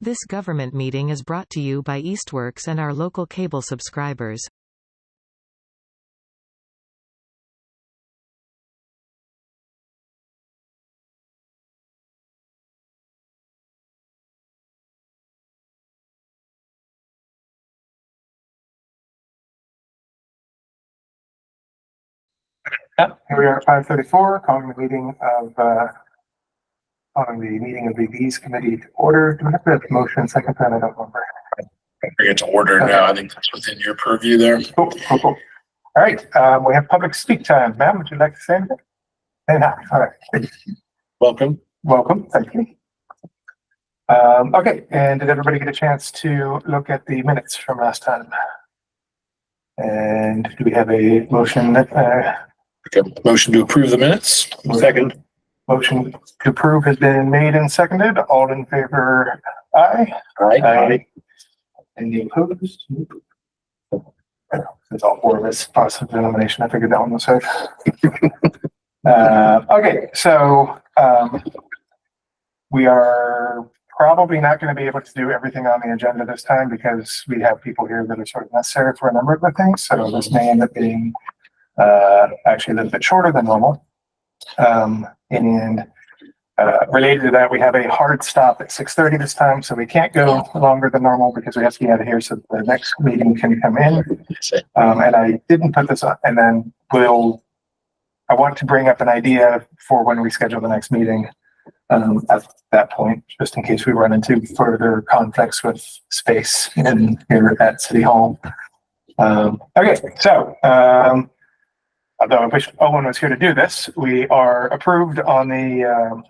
This government meeting is brought to you by Eastworks and our local cable subscribers. Yep, here we are at 5:34, calling the meeting of the Bees Committee to order. Do we have to have a motion second time? I don't remember. Bring it to order now. I think that's within your purview there. Cool. All right, we have public speak time. Ma'am, would you like to say anything? All right. Welcome. Thank you. Okay, and did everybody get a chance to look at the minutes from last time? And do we have a motion? Motion to approve the minutes. Second. Motion to approve has been made and seconded. All in favor, aye. Aye. Any opposed? It's all four of us, positive denomination. I figured that one was safe. Okay, so we are probably not going to be able to do everything on the agenda this time because we have people here that are sort of necessary for a number of the things. So this may end up being actually a little bit shorter than normal. Related to that, we have a hard stop at 6:30 this time, so we can't go longer than normal because we have to be out of here so the next meeting can come in. And I didn't put this on, and then I want to bring up an idea for when we schedule the next meeting at that point, just in case we run into further conflicts with space here at City Hall. Okay, so although I wish Owen was here to do this, we are approved on the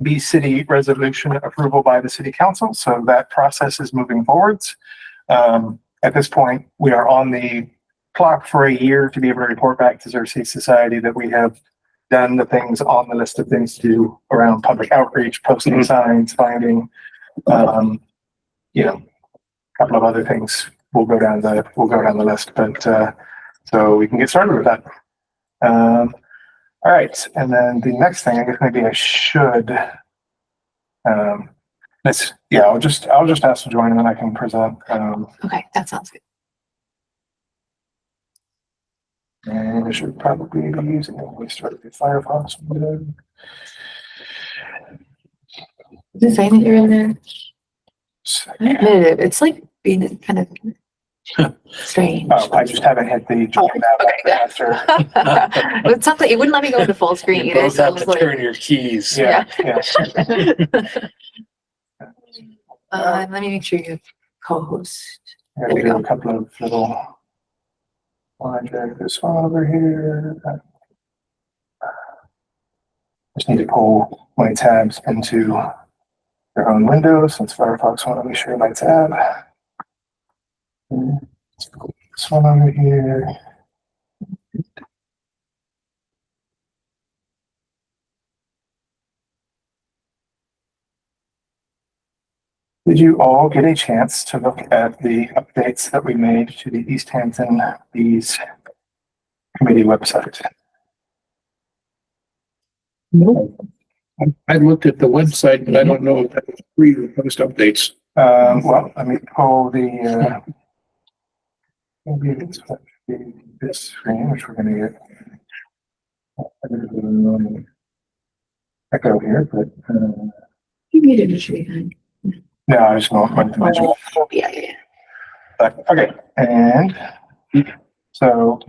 B City resolution approval by the City Council. So that process is moving forwards. At this point, we are on the clock for a year to be able to report back to Xerces Society that we have done the things on the list of things to do around public outreach, posting signs, finding, a couple of other things. We'll go down the list, but so we can get started with that. All right, and then the next thing, I guess maybe I should. I'll just ask to join and then I can present. Okay, that sounds good. And I should probably be using it when we start the Firefox. Does it say that you're in there? It's like being kind of strange. Oh, I just haven't hit the join after. It's something it wouldn't let me go into full screen either. Both have to turn your keys. Yeah. Let me make sure you have co-host. I'm gonna do a couple of little. I'll drag this one over here. Just need to pull my tabs into their own window since Firefox won't let me share my tab. Let's put this one over here. Did you all get a chance to look at the updates that we made to the Easthampton Bees Committee website? No, I looked at the website, but I don't know if that was free to post updates. Well, let me pull the maybe it's this screen, which we're going to get echo here, but You muted it, should be fine. no, I just won't to mention. Yeah. But okay, and so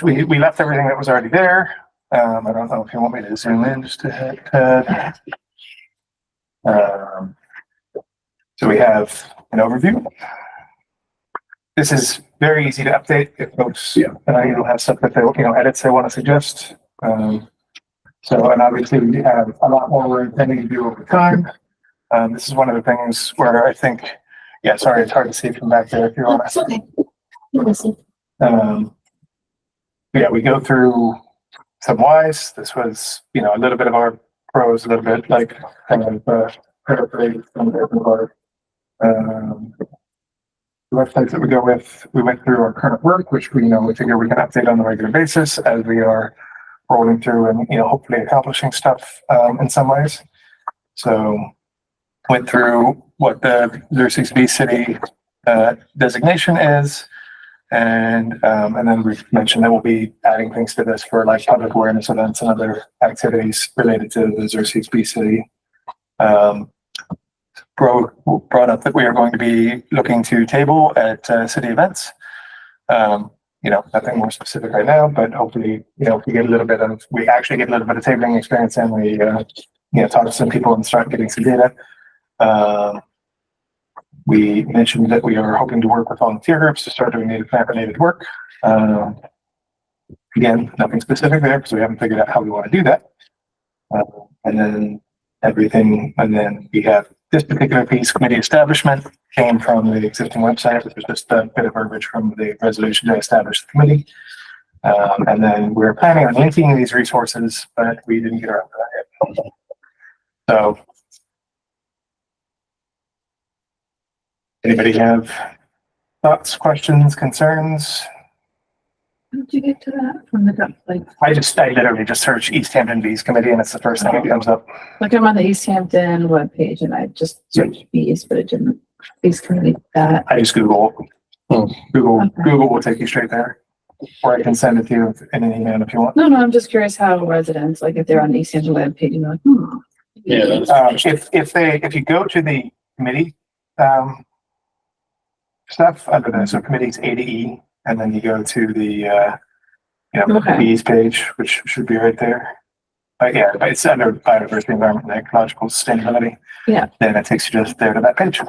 we left everything that was already there. I don't know if you want me to zoom in just to hit. So we have an overview. This is very easy to update if folks have stuff that they edits they want to suggest. And obviously we have a lot more we're intending to do over time. This is one of the things where I think, sorry, it's hard to see from back there if you're honest. Okay. We go through some whys. This was, a little bit of our pros, a little bit like kind of paraphrase some of our the websites that we go with. We went through our current work, which we figure we can update on a regular basis as we are rolling through and hopefully accomplishing stuff in some ways. So went through what the Xerxes B City designation is. And then we mentioned that we'll be adding things to this for like public awareness events and other activities related to the Xerxes B City. Brought up that we are going to be looking to table at city events. Nothing more specific right now, but hopefully, we actually get a little bit of tabling experience and we, talk to some people and start getting some data. We mentioned that we are hoping to work with volunteer groups to start doing native plant related work. Again, nothing specific there because we haven't figured out how we want to do that. And then we have this particular piece, committee establishment, came from the existing website, which was just a bit of verbiage from the resolution to establish the committee. And then we're planning on linking these resources, but we didn't get around to that yet. So, anybody have thoughts, questions, concerns? How did you get to that from the top? I literally just search Easthampton Bees Committee and it's the first thing that comes up. Like I'm on the Easthampton webpage and I just searched bees, but it didn't. Bees Committee that. I just Google. Okay. Google will take you straight there. Or I can send it to you in an email if you want. No, I'm just curious how residents, like if they're on the Easthampton webpage, you're like, Yeah. If you go to the committee stuff under the committees A to E, and then you go to the Okay. bees page, which should be right there. But it's under biodiversity, environment, and ecological sustainability. Yeah. Then it takes you just there to that page.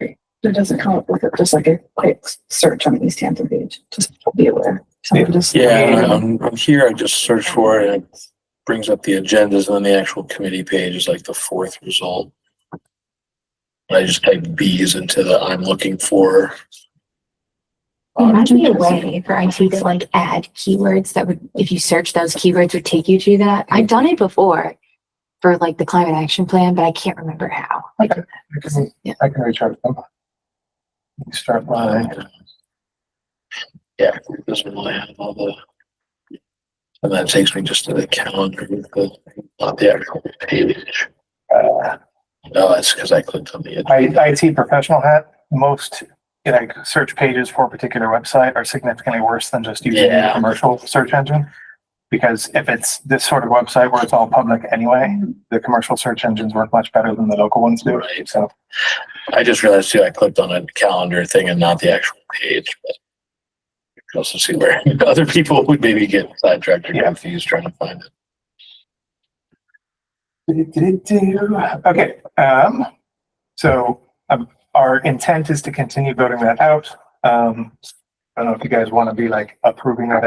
It doesn't come up with it, just like a quick search on the Easthampton page. Just be aware. Someone just- I'm here. I just searched for it and it brings up the agendas and then the actual committee page is like the fourth result. And I just type bees into the I'm looking for. There might be a way for IT to like add keywords that would, if you search those keywords, would take you to that. I've done it before for like the climate action plan, but I can't remember how. I can reach out to them. Start by. Yeah, this one will have all the. And that takes me just to the calendar with not the actual page. No, that's because I clicked on the. IT professional hat. Most search pages for a particular website are significantly worse than just using a commercial search engine. Because if it's this sort of website where it's all public anyway, the commercial search engines work much better than the local ones do. Right. So I just realized too, I clicked on a calendar thing and not the actual page, but you can also see where other people would maybe get sidetracked or confused trying to find it. Okay. So our intent is to continue building that out. I don't know if you guys want to be like approving that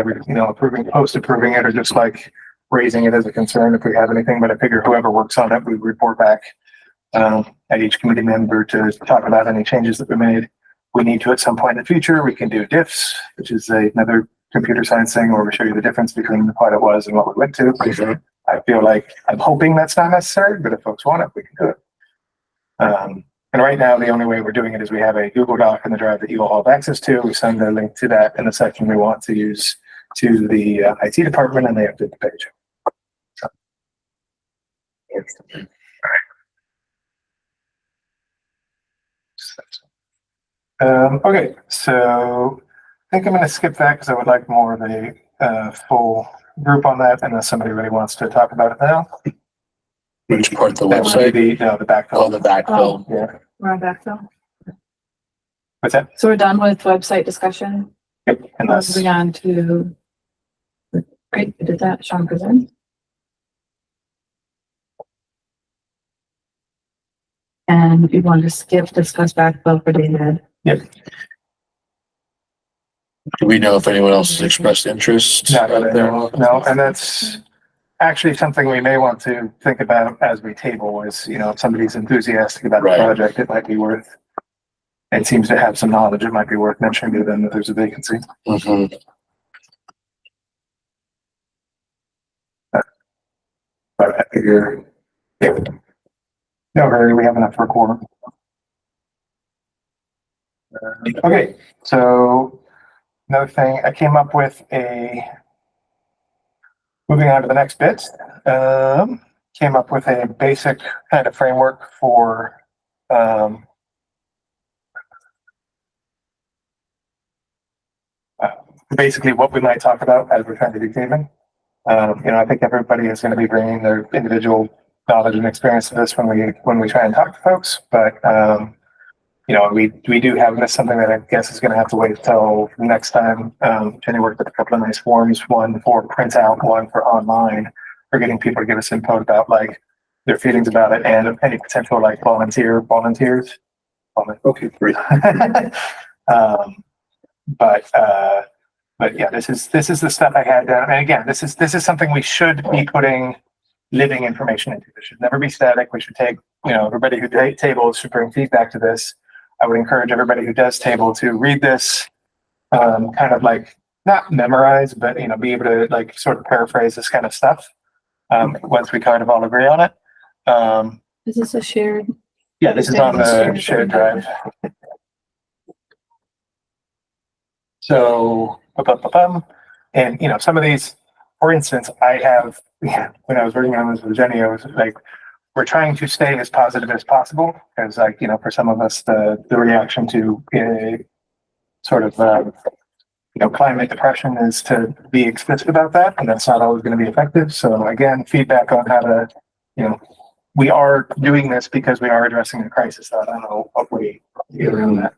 post-approving it, or just like raising it as a concern if we have anything, but I figure whoever works on it, we report back at each committee member to talk about any changes that we made. We need to at some point in the future, we can do diffs, which is another computer science thing where we show you the difference between what it was and what we went to. I feel like I'm hoping that's not necessary, but if folks want it, we can do it. And right now, the only way we're doing it is we have a Google Doc in the drive that you all have access to. We send a link to that in the section we want to use to the IT department, and they update the page. So. Okay, so I think I'm going to skip that because I would like more of a full group on that, unless somebody really wants to talk about it now. Which part of the That would website? be the backfill. Oh, the backfill. Yeah. We're on backfill. What's that? So we're done with website discussion. Yep. Unless, Moving on to, great, we did that, Sean presents. And if you want to skip, discuss backfill for David. yep. Do we know if anyone else has expressed interest? Not really, no, and that's actually something we may want to think about as we table is, if somebody's enthusiastic about the Right. project, it might be worth, and seems to have some knowledge, it might be worth mentioning to them that there's a vacancy. Mhm. But I figure, no hurry, we have enough for a quorum. Okay, so another thing, I came up with moving on to the next bit. came up with a basic kind of framework for basically what we might talk about as we're trying to do paving. I think everybody is going to be bringing their individual knowledge and experience to this when we try and talk to folks. But we do have this something that I guess is going to have to wait till next time. Jenny worked with a couple of nice forms, one for printout, one for online, for getting people to give us input about like their feelings about it and any potential like volunteers. Okay, great. But yeah, this is the stuff I had down. And again, this is something we should be putting living information into. It should never be static. We should take, everybody who tables should bring feedback to this. I would encourage everybody who does table to read this, kind of like not memorize, but be able to like sort of paraphrase this kind of stuff. Once we kind of all agree on it. Is this a shared? Yeah, this is on the shared drive. So, and some of these, for instance, I have, when I was working on this with Jenny, I was like, we're trying to stay as positive as possible because, like, for some of us, the reaction to sort of, climate depression is to be explicit about that, and that's not always going to be effective. So again, feedback on how to, we are doing this because we are addressing a crisis. So I don't know what we get around that.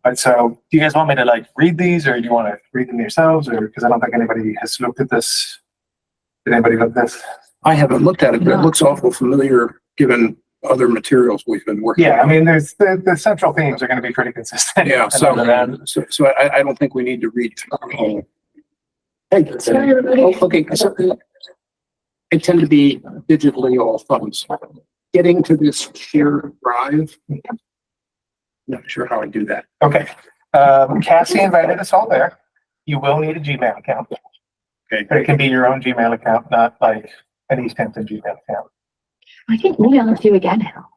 But so do you guys want me to like read these, or do you want to read them yourselves, or because I don't think anybody has looked at this. Did anybody look at this? I haven't looked at it, but it looks awful familiar given other materials we've been working Yeah, on. I mean, there's the central themes are going to be pretty consistent. Yeah, And other than- so I don't think we need to read. Hey, Sorry, everybody. okay, so I tend to be digitally all thumbs. Getting to this shared drive, not sure how I do that. Okay. Cassie invited us all there. You will need a Gmail account. Okay. But it can be your own Gmail account, not like an Easthampton Gmail account. I can email it to you again now.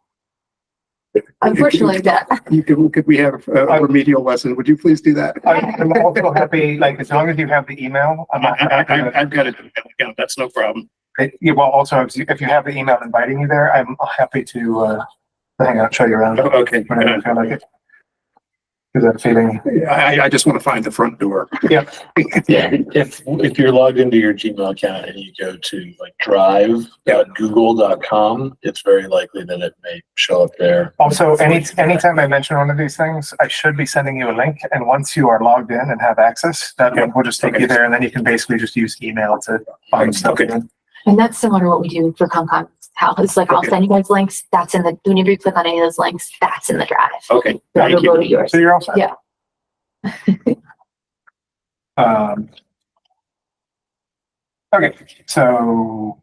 Unfortunately, that. Could we have a remedial lesson? Would you please do that? I'm also happy, like, as long as you have the email. I've got it. That's no problem. Well, also, if you have the email inviting you there, I'm happy to hang out, show you around. Okay. Whenever I feel like it. Is that feeling? I just want to find the front door. Yeah. Yeah, if you're logged into your Gmail account and you go to like drive.google.com, it's very likely that it may show up there. Also, anytime I mention one of these things, I should be sending you a link. And once you are logged in and have access, that will just take you there. And then you can basically just use email to find stuff. Okay. And that's similar to what we do for ComCon. How it's like, I'll send you guys links. That's in the, whenever you click on any of those links, that's in the drive. Okay. That'll Thank go you. to yours. So you're all set. Yeah. Okay, so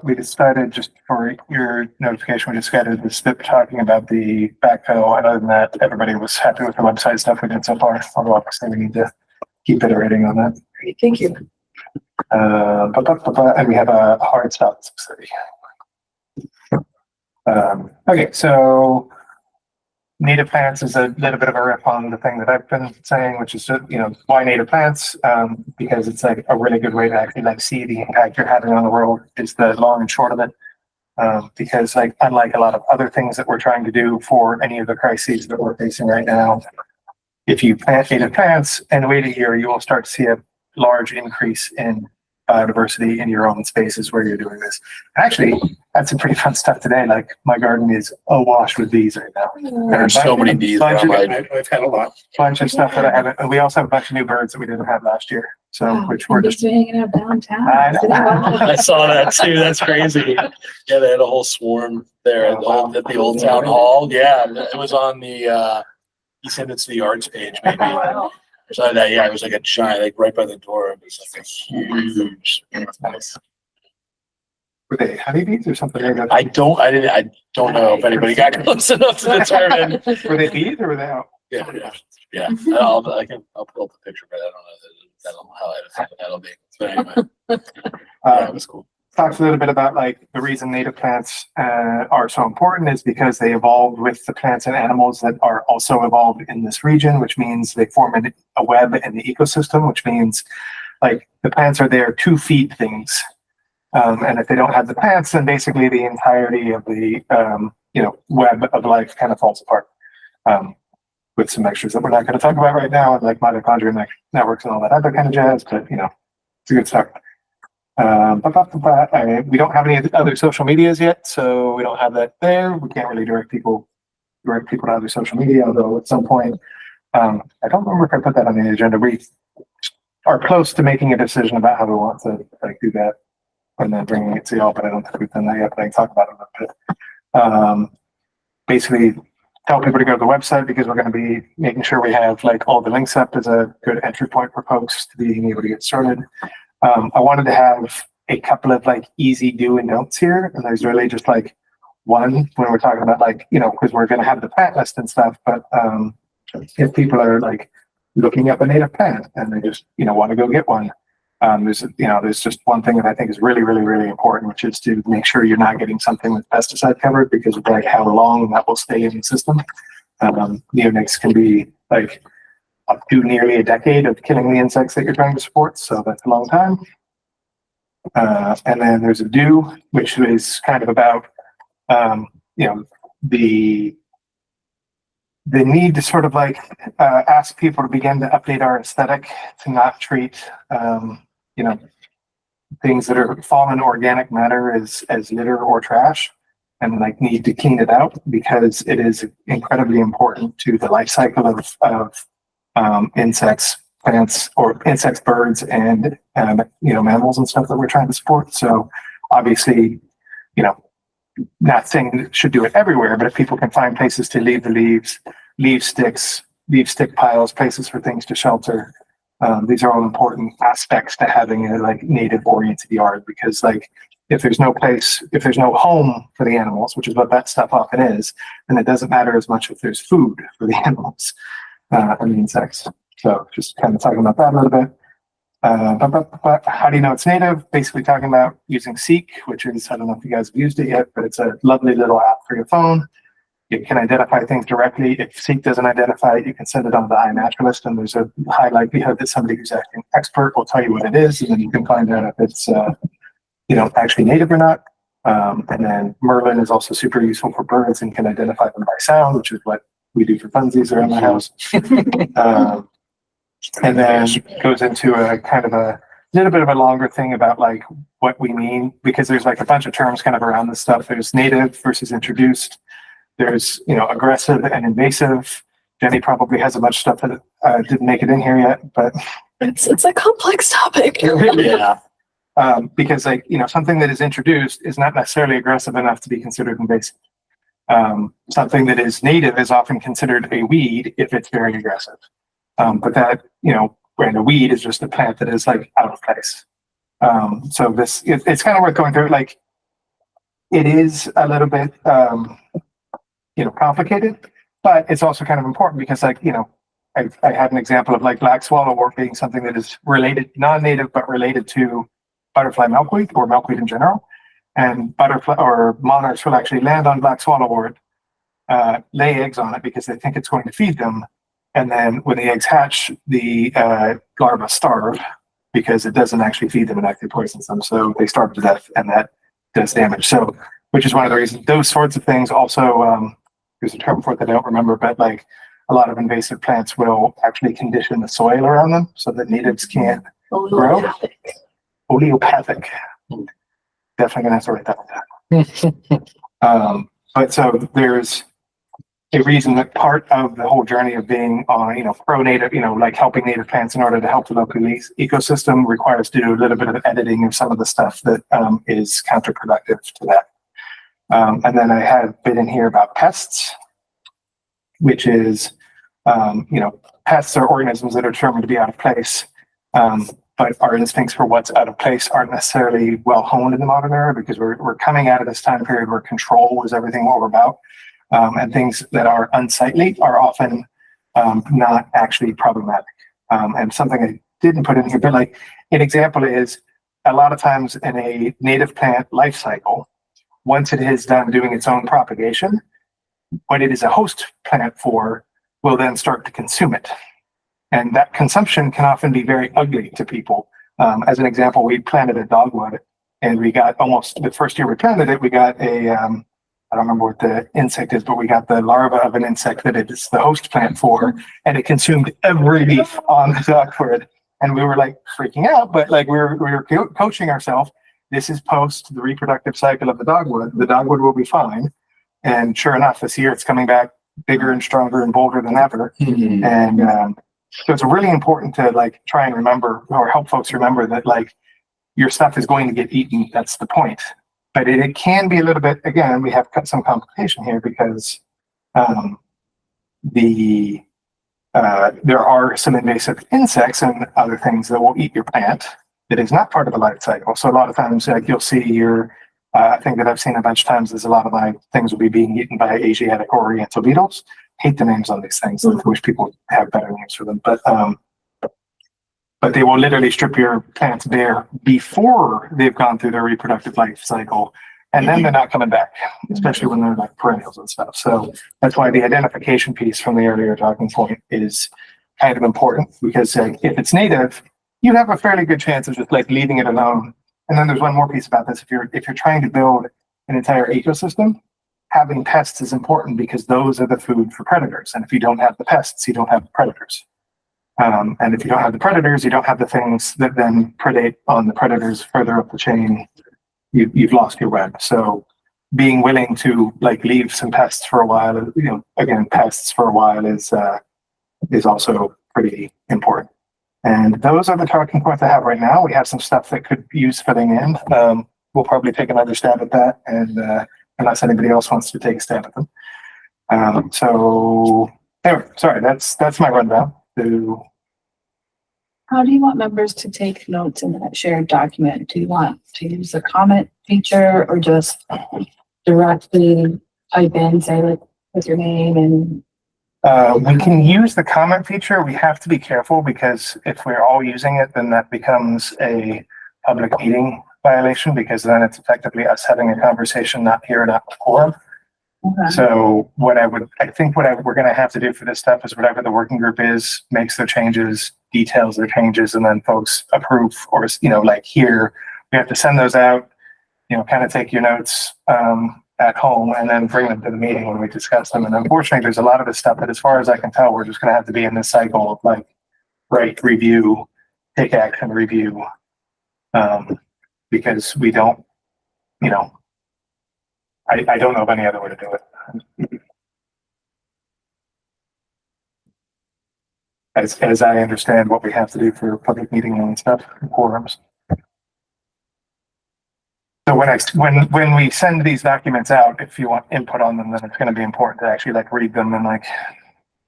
we decided, just for your notification, we decided to skip talking about the backhoe. And other than that, everybody was happy with the website stuff we did so far. Although obviously we need to keep iterating on that. Great, thank you. And we have a hard stop at 6:30. Okay, so native plants is a little bit of a riff on the thing that I've been saying, which is, why native plants? Because it's like a really good way to actually like see the impact you're having on the world is the long and short of it. Because like, unlike a lot of other things that we're trying to do for any of the crises that we're facing right now, if you plant native plants and wait a year, you will start to see a large increase in biodiversity in your own spaces where you're doing this. Actually, had some pretty fun stuff today. Like my garden is awash with bees right now. There's so many bees around my. I've had a lot. Bunch of stuff that I haven't, and we also have a bunch of new birds that we didn't have last year. So, which we're just, hanging out downtown. I know. I saw that too. That's crazy. Yeah, they had a whole swarm there at the old town hall. Yeah, it was on the. He sent it to the arts page, maybe. So that, yeah, it was like a giant, like right by the door. It was like a huge. nice. Were they honeybees or something? I don't know if anybody got close enough to determine. Were they bees or were they out? Yeah. I'll pull up the picture, but I don't know how that'll be. But anyway, yeah, it was cool. Talks a little bit about like the reason native plants are so important is because they evolved with the plants and animals that are also evolved in this region, which means they form a web in the ecosystem, which means like the plants are there to feed things. And if they don't have the plants, then basically the entirety of the, web of life kind of falls apart. With some extras that we're not going to talk about right now, like mitochondrial networks and all that other kind of jazz, but it's a good start. We don't have any other social medias yet, so we don't have that there. We can't really direct people to other social media, although at some point, I don't remember if I put that on the agenda. We are close to making a decision about how we want to do that and then bringing it to y'all, but I don't think we've done that yet, but I can talk about it a little bit. Basically, tell people to go to the website because we're going to be making sure we have all the links up as a good entry point for folks to being able to get started. I wanted to have a couple of easy do and don'ts here, and there's really just one when we're talking about because we're going to have the plant list and stuff, but if people are looking up a native plant and they just want to go get one, there's just one thing that I think is really, really, really important, which is to make sure you're not getting something with pesticide covered because of how long that will stay in the system. Neonics can be up to nearly a decade of killing the insects that you're trying to support, so that's a long time. And then there's a do, which is kind of about the need to sort of ask people to begin to update our aesthetic, to not treat things that are fallen organic matter as litter or trash, and need to clean it out because it is incredibly important to the life cycle of insects, plants, or insects, birds, and mammals and stuff that we're trying to support. So obviously, not saying that should do it everywhere, but if people can find places to leave the leaves, leave sticks, leave stick piles, places for things to shelter, these are all important aspects to having a native oriented yard, because if there's no place, if there's no home for the animals, which is what that stuff often is, then it doesn't matter as much if there's food for the animals and the insects. So just kind of talking about that a little bit. How do you know it's native? Basically talking about using Seek, which is, I don't know if you guys have used it yet, but it's a lovely little app for your phone. You can identify things directly. If Seek doesn't identify it, you can send it on to the iNaturalist, and there's a high likelihood that somebody who's acting expert will tell you what it is, and then you can find out if it's actually native or not. And then Merlin is also super useful for birds and can identify them by sound, which is what we do for funsies around the house. And then goes into a kind of a little bit of a longer thing about what we mean, because there's a bunch of terms kind of around this stuff. There's native versus introduced. There's aggressive and invasive. Jenny probably has a bunch of stuff that didn't make it in here yet, but It's a complex topic. Yeah. Because something that is introduced is not necessarily aggressive enough to be considered invasive. Something that is native is often considered a weed if it's very aggressive. But that, and a weed is just a plant that is out of place. So it's kind of worth going through. It is a little bit, complicated, but it's also kind of important because I had an example of black swallowwort being something that is related, non-native, but related to butterfly milkweed or milkweed in general. And butterfly or monarchs will actually land on black swallowwort, lay eggs on it because they think it's going to feed them. And then when the eggs hatch, the larvae starve because it doesn't actually feed them and actually poisons them. So they starve to death, and that does damage. So, which is one of the reasons those sorts of things also, there's a term for it that I don't remember, but a lot of invasive plants will actually condition the soil around them so that natives can't grow. Oleopathic. Definitely gonna have to write that down. But so there's a reason that part of the whole journey of being on, pro-native, helping native plants in order to help the local ecosystem requires to do a little bit of editing of some of the stuff that is counterproductive to that. And then I have bit in here about pests, which is, pests are organisms that are determined to be out of place. But our instincts for what's out of place aren't necessarily well honed in the modern era, because we're coming out of this time period where control was everything what we're about. And things that are unsightly are often not actually problematic. And something I didn't put in here, but an example is a lot of times in a native plant life cycle, once it is done doing its own propagation, what it is a host plant for will then start to consume it. And that consumption can often be very ugly to people. As an example, we planted a dogwood And we got almost the first year we planted it, we got a, I don't remember what the insect is, but we got the larva of an insect that it is the host plant for, and it consumed every leaf on the dogwood. And we were like freaking out, but like we were coaching ourselves. This is post the reproductive cycle of the dogwood. The dogwood will be fine. And sure enough, this year it's coming back bigger and stronger and bolder than ever. And so it's really important to like try and remember or help folks remember that like your stuff is going to get eaten. That's the point. But it can be a little bit, again, we have some complication here because there are some invasive insects and other things that will eat your plant that is not part of the life cycle. So a lot of times like you'll see your, thing that I've seen a bunch of times is a lot of my things will be being eaten by Asiatic oriental beetles. Hate the names on these things. I wish people have better names for them. But they will literally strip your plants bare before they've gone through their reproductive life cycle. And then they're not coming back, especially when they're like perennials and stuff. So that's why the identification piece from the earlier talking point is kind of important, because if it's native, you have a fairly good chance of just like leaving it alone. And then there's one more piece about this. If you're trying to build an entire ecosystem, having pests is important because those are the food for predators. And if you don't have the pests, you don't have the predators. And if you don't have the predators, you don't have the things that then predate on the predators further up the chain. You've lost your web. So being willing to like leave some pests for a while, again, pests for a while is also pretty important. And those are the talking points I have right now. We have some stuff that could use filling in. We'll probably take another stab at that, and unless anybody else wants to take a stab at them. So anyway, sorry, that's my rundown. How do you want members to take notes in that shared document? Do you want to use the comment feature or just directly type in, say like with your name and? We can use the comment feature. We have to be careful because if we're all using it, then that becomes a public meeting violation, because then it's effectively us having a conversation, not here, not before. Okay. So we're going to have to do for this stuff is whatever the working group is, makes their changes, details their changes, and then folks approve, or, like here, we have to send those out, kind of take your notes, at home and then bring them to the meeting when we discuss them. And unfortunately, there's a lot of this stuff that, as far as I can tell, we're just going to have to be in this cycle of like, write, review, take action, review, because we don't, I don't know of any other way to do it. As I understand what we have to do for public meeting and stuff, quorums. So when we send these documents out, if you want input on them, then it's going to be important to actually like read them and like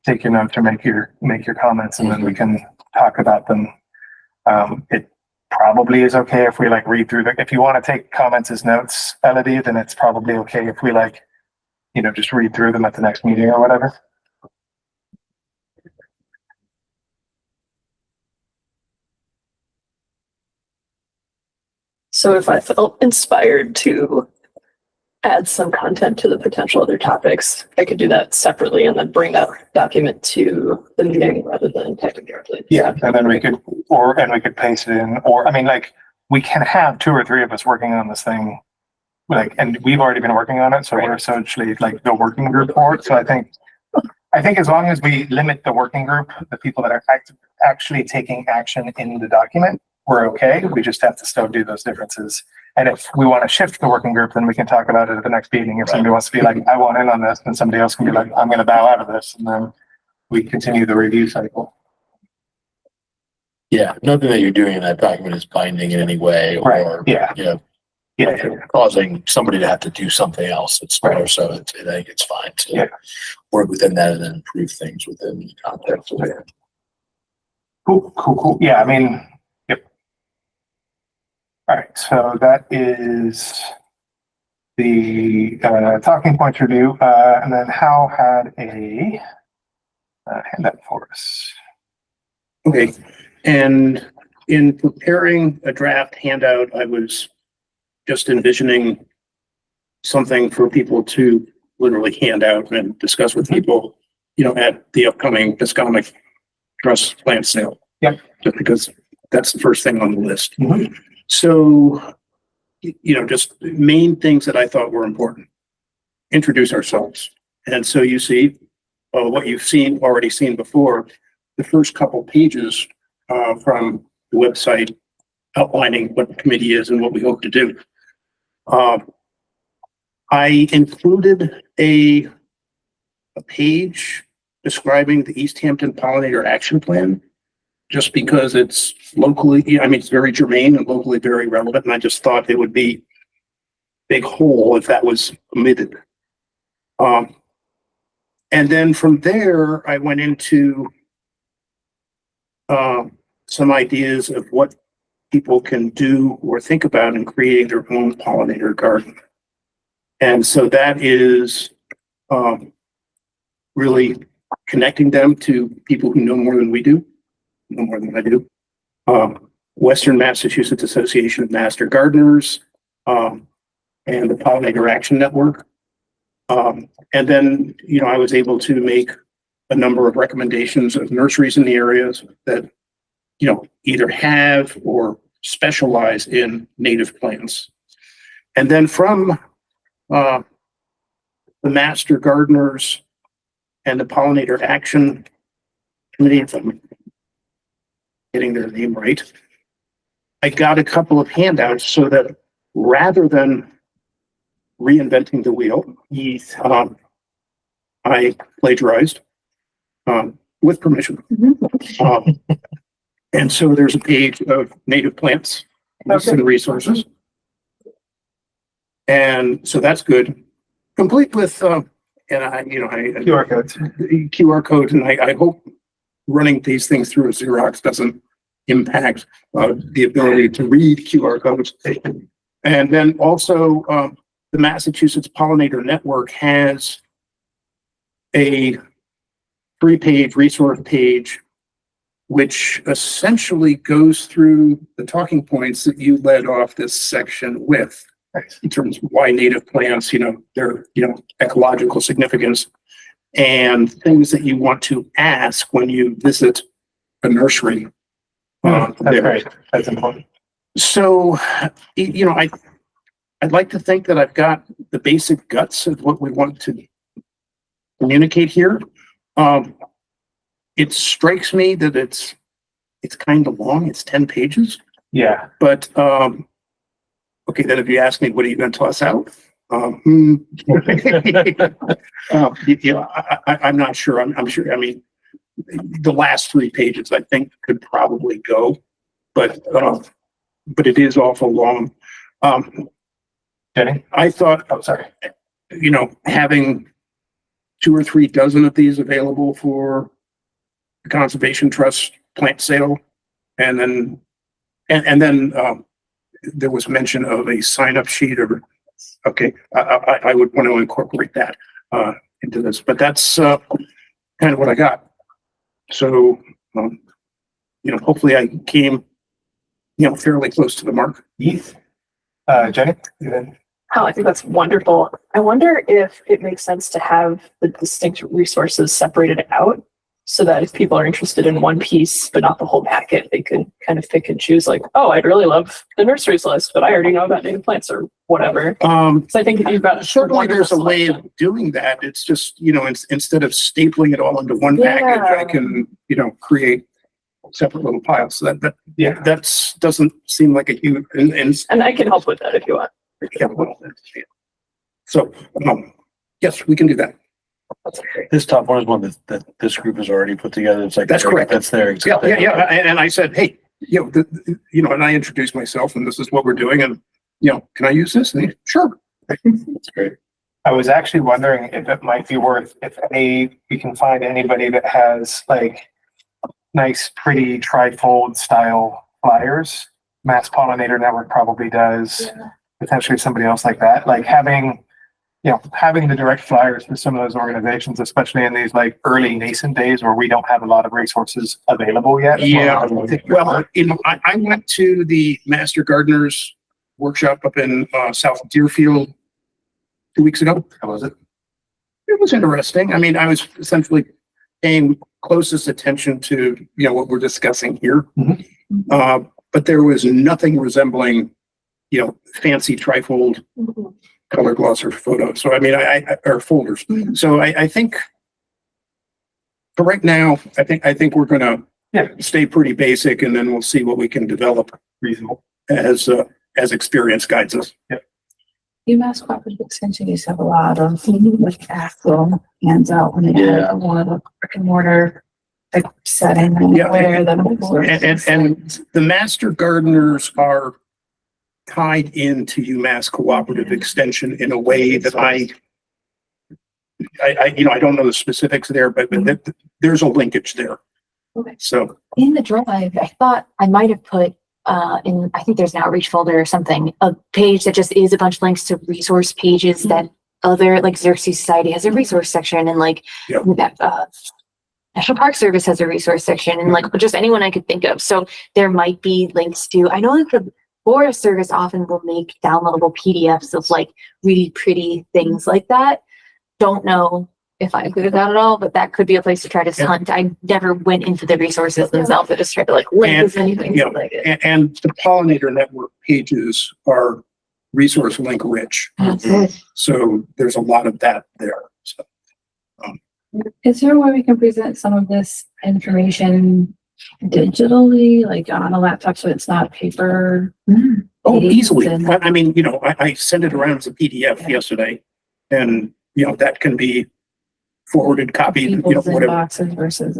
take your notes or make your comments, and then we can talk about them. It probably is okay if we like read through if you want to take comments as notes, Elodie, then it's probably okay if we like, just read through them at the next meeting or whatever. So if I felt inspired to add some content to the potential other topics, I could do that separately and then bring that document to the meeting rather than typing directly. Yeah, and then we could paste it in, or we can have 2 or 3 of us working on this thing, and we've already been working on it, so we're essentially like the working group for it. So I think as long as we limit the working group, the people that are actually taking action in the document, we're okay. We just have to still do those differences. And if we want to shift the working group, then we can talk about it at the next meeting. If somebody wants to be like, I want in on this, then somebody else can be like, I'm going to bow out of this. And then we continue the review cycle. Yeah, nothing that you're doing in that document is binding in any way or, causing somebody to have to do something else. It's more so I think it's fine to work within that and then improve things within the context of it. Cool. Yeah, yep. All right, so that is the talking points review, and then Hal had a handout for us. Okay, and in preparing a draft handout, I was just envisioning something for people to literally hand out and discuss with people, at the upcoming Piscomic Trust plant sale. Yep. Just because that's the first thing on the list. Mm-hmm. So just main things that I thought were important. Introduce ourselves. And so you see what you've already seen before, the first couple pages from the website outlining what the committee is and what we hope to do. I included a page describing the Easthampton Pollinator Action Plan, just because it's locally, it's very germane and locally very relevant. And I just thought it would be a big hole if that was omitted. And then from there, I went into some ideas of what people can do or think about in creating their own pollinator garden. And so that is really connecting them to people who know more than we do, know more than I do. Western Massachusetts Association of Master Gardeners, and the Pollinator Action Network. And then, I was able to make a number of recommendations of nurseries in the areas that, either have or specialize in native plants. And then from the Master Gardeners and the Pollinator Action Committee, if I'm getting their name right, I got a couple of handouts so that rather than reinventing the wheel, I plagiarized with permission. And so there's a page of native plants and resources. And so that's good. Complete with, QR codes. QR codes. And I hope running these things through a Xerox doesn't impact the ability to read QR codes. And then also the Massachusetts Pollinator Network has a 3-page resource page, which essentially goes through the talking points that you led off this section with, in terms of why native plants, their, ecological significance, and things that you want to ask when you visit a nursery. That's great. That's important. So, I'd like to think that I've got the basic guts of what we want to communicate here. It strikes me that it's kind of long. It's 10 pages. Yeah. But okay, then if you ask me, what are you going to toss out? I'm not sure. I'm sure. The last 3 pages I think could probably go, but it is awful long. Jenny? I thought, Oh, sorry. having 2 or 3 dozen of these available for the Conservation Trust plant sale, and then there was mention of a sign-up sheet. I would want to incorporate that into this, but that's kind of what I got. So, hopefully I came, fairly close to the mark. Heath? Jenny? You then? Oh, I think that's wonderful. I wonder if it makes sense to have the distinct resources separated out so that if people are interested in one piece, but not the whole packet, they could kind of pick and choose like, oh, I'd really love the nurseries list, but I already know about native plants or whatever. So I think if you've got certainly there's a way of doing that. It's just, instead of stapling it all into one package, I can, create separate little piles. So that doesn't seem like a huge, and I can help with that if you want. So, yes, we can do that. This top one is one that this group has already put together. It's like, That's correct. That's there. Yeah. And I said, hey, and I introduced myself and this is what we're doing. And, can I use this? And he, sure. That's great. I was actually wondering if it might be worth, if we can find anybody that has like nice, pretty trifold style flyers. Mass Pollinator Network probably does. Yeah. Potentially somebody else like that, like having the direct flyers for some of those organizations, especially in these like early nascent days where we don't have a lot of resources available yet. Yeah. Well, I went to the Master Gardeners workshop up in South Deerfield 2 weeks ago. How was it? It was interesting. I was essentially paying closest attention to, what we're discussing here. Mhm. But there was nothing resembling fancy trifold color glosser photos. So I mean, or folders. So I think for right now, I think we're gonna stay pretty basic, and then we'll see what we can develop Reasonable. as experience guides us. Yep. UMass Cooperative Extension used to have a lot of like actual hands out when they had a lot of brick and mortar like setting Yeah. where the And the master gardeners are tied into UMass Cooperative Extension in a way that I don't know the specifics there, but there's a linkage there. Okay. So In the drive, I thought I might have put I think there's an outreach folder or something, a page that just is a bunch of links to resource pages that other, like Xerxes Society has a resource section, and like that National Park Service has a resource section, and like just anyone I could think of. So there might be links to, I know that the Forest Service often will make downloadable PDFs of like really pretty things like that. Don't know if I included that at all, but that could be a place to try to hunt. I never went into the resources themselves. I just tried to like link as many things as I could. and the Pollinator Network pages are resource link rich. So there's a lot of that there. So Is there a way we can present some of this information digitally, like on a laptop, so it's not paper? oh, easily. And- I mean, I sent it around as a PDF yesterday, and that can be forwarded, copied, People's whatever. inboxes versus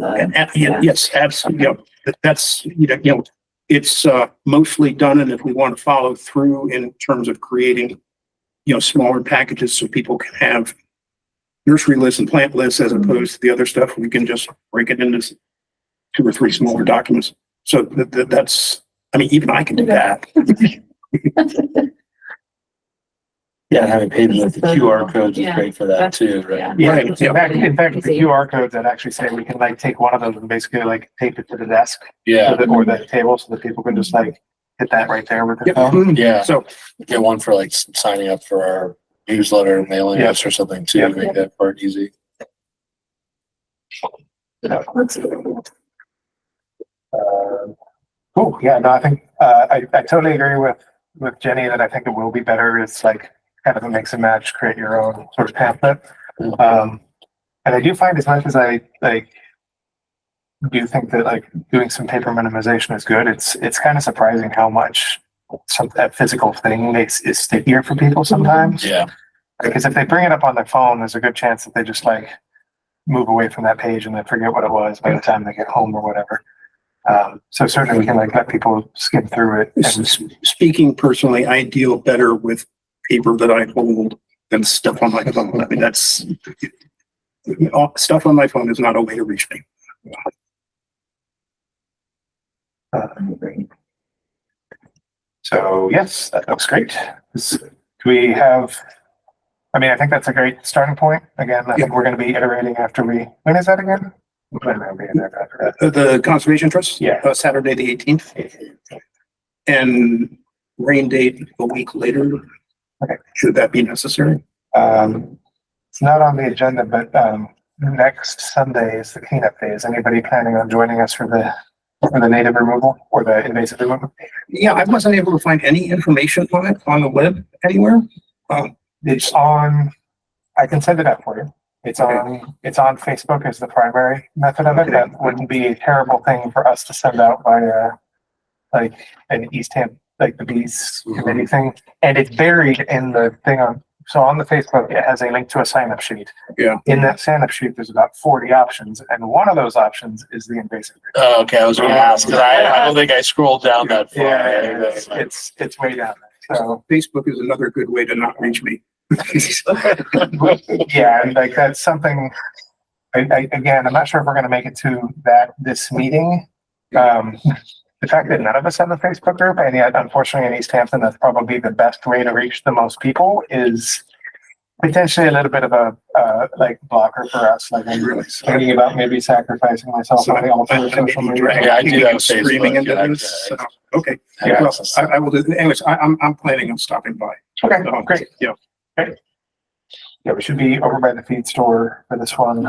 Yes, absolutely. That's, it's mostly done. And if we want to follow through in terms of creating, smaller packages so people can have nursery lists and plant lists as opposed to the other stuff, we can just break it into 2 or 3 smaller documents. So that's, I mean, even I can do that. Yeah, having pages with the QR codes is Yeah. great for that too, right? Yeah, Right, in fact, the QR codes that actually say we can like take one of those and basically like tape it to the desk Yeah, or the table so that people can just like hit that right there with their Yep. phone. yeah. So Get one for like signing up for our newsletter, mailing Yeah. us or something too, Yeah. make that part easy. Cool. Yeah, no, I think, I totally agree with Jenny that I think it will be better. It's like kind of a mix and match, create your own sort of pamphlet. And I do find as much as I like do think that like doing some paper minimization is good, it's kind of surprising how much that physical thing is stickier for people sometimes. Yeah, Because if they bring it up on their phone, there's a good chance that they just like move away from that page and then forget what it was by the time they get home or whatever. So certainly we can like let people skim through it. And speaking personally, I deal better with paper that I hold than stuff on my phone. I mean, that's stuff on my phone is not a way to reach me. so yes, that looks great. Do we have, I mean, I think that's a great starting point. Again, I think we're going to be iterating after when is that again? When am I being there after that? The Conservation Trust? Yeah. Saturday, the 18th. And rain date a week later. Okay. Should that be necessary? It's not on the agenda, but next Sunday is the cleanup day. Is anybody planning on joining us for the native removal or the invasive removal? Yeah, I wasn't able to find any information on it on the web anywhere. It's on, I can send it out for you. It's on Facebook as the primary method of it. That wouldn't be a terrible thing for us to send out via like an Easthampton, like the Bees committee thing. And it's buried in the thing so on the Facebook, it has a link to a sign-up sheet. Yeah. In that sign-up sheet, there's about 40 options, and one of those options is the invasive. oh, okay, I was gonna ask, cause I don't think I scrolled down that far. Yeah, it's way down there. So Facebook is another good way to not reach me. yeah, and like that's something. Again, I'm not sure if we're going to make it to this meeting. The fact that none of us have a Facebook group, and yet unfortunately in Easthampton, that's probably the best way to reach the most people, is potentially a little bit of a like blocker for us. Like I'm really thinking about maybe sacrificing myself on the altar of social media. Yeah, I do that with Screaming Facebook, into yeah, this. yeah. So, okay. Yeah. Well, I will do. Anyways, I'm planning on stopping by. Okay, So, great. Yeah. Yeah, we should be over by the feed store for this one.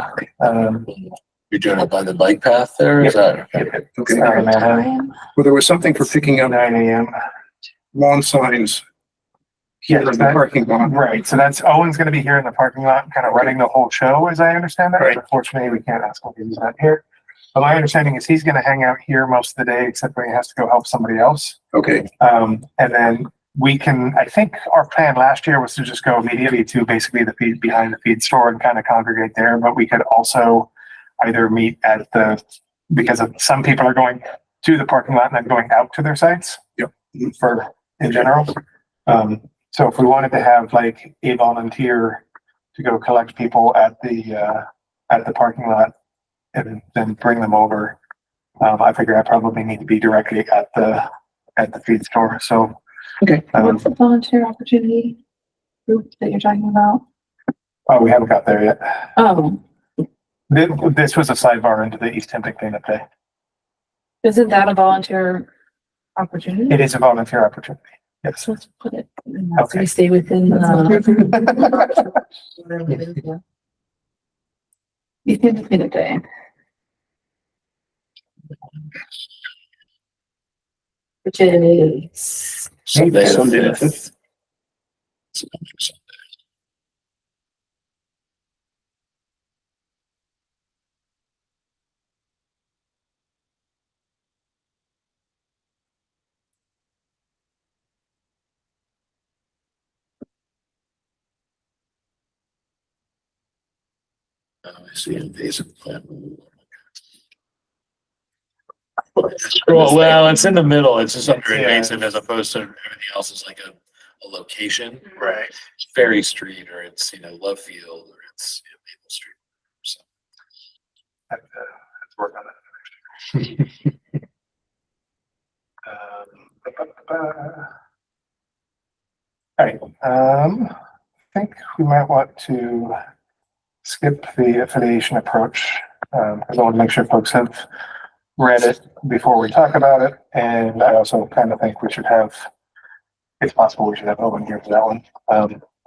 You're doing it by the bike path there, is that? Okay. Manhattan, Well, there was something for picking up 9 a.m. lawn signs here in the parking lot. Right, so that's, Owen's gonna be here in the parking lot, kind of running the whole show, as I understand that. Right. Unfortunately, we can't ask him to do that here. But my understanding is he's gonna hang out here most of the day, except when he has to go help somebody else. Okay, And then we can, I think our plan last year was to just go immediately to basically the feed, behind the feed store and kind of congregate there, but we could also either meet at the, because of some people are going to the parking lot and then going out to their sites. Yep. For, in general. So if we wanted to have like a volunteer to go collect people at the parking lot and then bring them over, I figure I probably need to be directly at the feed store. So, okay. What's the volunteer opportunity group that you're talking about? Oh, we haven't got there yet. Oh, This was a sidebar into the Easthampton cleanup day. isn't that a volunteer opportunity? It is a volunteer opportunity. Yes. So let's put it, Okay. we stay within the. You can pin a day. Which is. Sunday. Sunday the 5th. I see invasive plant. Well, it's in the middle. It's just under invasive as opposed to everything else is like a location. Right. Ferry Street, or it's, Love Field, or it's Maple Street. So. Have to work on that. All right. I think we might want to skip the affiliation approach, because I want to make sure folks have read it before we talk about it. And I also kind of think we should have, if possible, we should have Owen here for that one.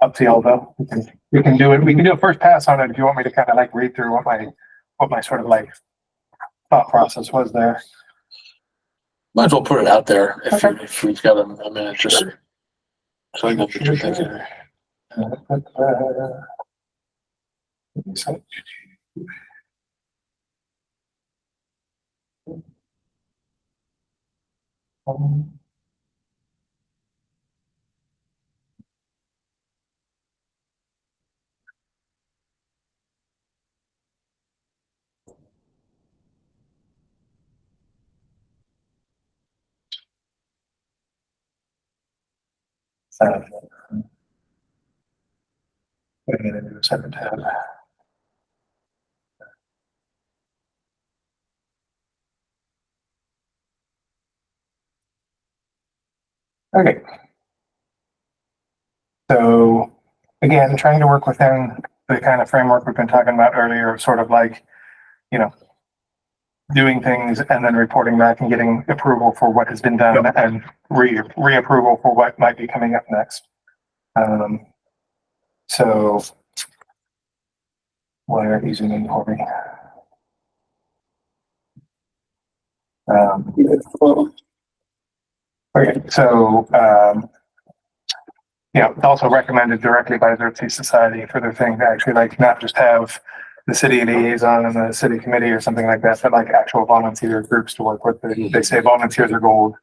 Up to y'all though. We can do it. We can do a first pass on it if you want me to kind of like read through what my sort of like thought process was there. Might as well put it out there if we've got a minute, just so I know what you're thinking. Okay. So again, trying to work within the kind of framework we've been talking about earlier, sort of like, doing things and then reporting back and getting approval for what has been done and reapproval for what might be coming up next. So why are you zooming for me? Okay, so it's also recommended directly by the Xerxes Society for their thing to actually like not just have the city liaison and the city committee or something like that, but like actual volunteer groups to work with. They say volunteers are gold.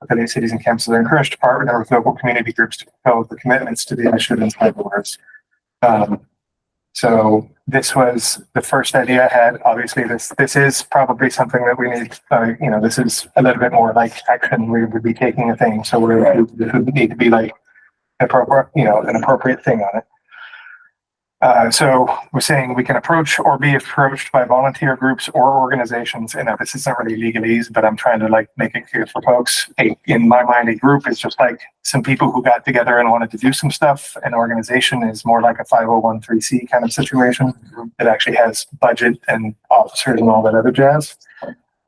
Affiliate cities and camps, so they're encouraged to partner with local community groups to fulfill the commitments to the initiative and cyberwards. So this was the first idea I had. Obviously, this is probably something that we need. This is a little bit more like action. We would be taking a thing, so this would need to be like appropriate, an appropriate thing on it. So we're saying we can approach or be approached by volunteer groups or organizations. And this isn't really legalese, but I'm trying to like make it clear for folks. In my mind, a group is just like some people who got together and wanted to do some stuff. An organization is more like a 501(c) kind of situation that actually has budget and officers and all that other jazz.